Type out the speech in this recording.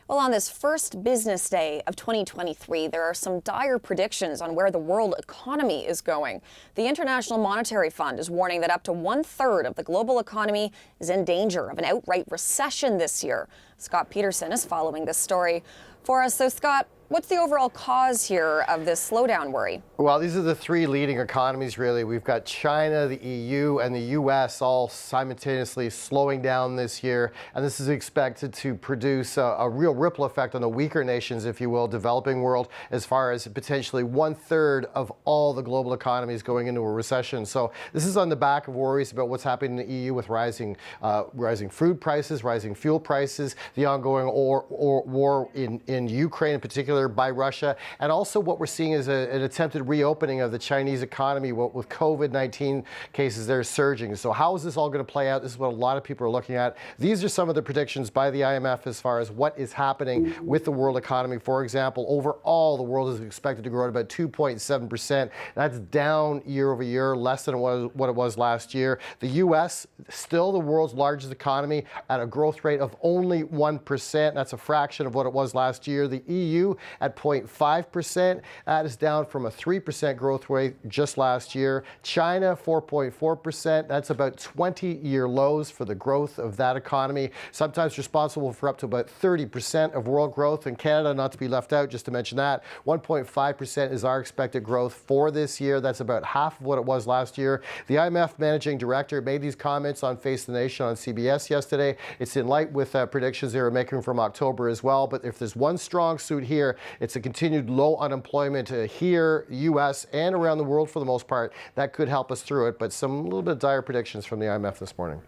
Well, on this first business day of 2023, there are some dire predictions on where the world economy is going. The International Monetary Fund is warning that up to 1/3 of the global economy is in danger of an outright recession this year. Scott Peterson is following this story for us. So, Scott, what's the overall cause here of this slowdown worry? Well, these are the three leading economies, really. We've got China, the EU, and the US all simultaneously slowing down this year. And this is expected to produce a real ripple effect on the weaker nations, if you will, developing world, as far as potentially 1/3 of all the global economies going into a recession. So this is on the back of worries about what's happening in the EU with rising food prices, rising fuel prices, the ongoing war in Ukraine in particular by Russia, and also what we're seeing is an attempted reopening of the Chinese economy with COVID-19 cases that are surging. So how is this all going to play out? This is what a lot of people are looking at. These are some of the predictions by the IMF as far as what is happening with the world economy. For example, overall, the world is expected to grow at about 2.7%. That's down year over year, less than what it was last year. The US, still the world's largest economy, at a growth rate of only 1%. That's a fraction of what it was last year. The EU at 0.5%. That is down from a 3% growth rate just last year. China, 4.4%. That's about 20-year lows for the growth of that economy, sometimes responsible for up to about 30% of world growth. And Canada, not to be left out, just to mention that, 1.5% is our expected growth for this year. That's about half of what it was last year. The IMF managing director made these comments on Face the Nation on CBS yesterday. It's in light with predictions they were making from October as well. But if there's one strong suit here, it's a continued low unemployment here, U.S., and around the world for the most part. That could help us through it, but some little bit dire predictions from the IMF this morning.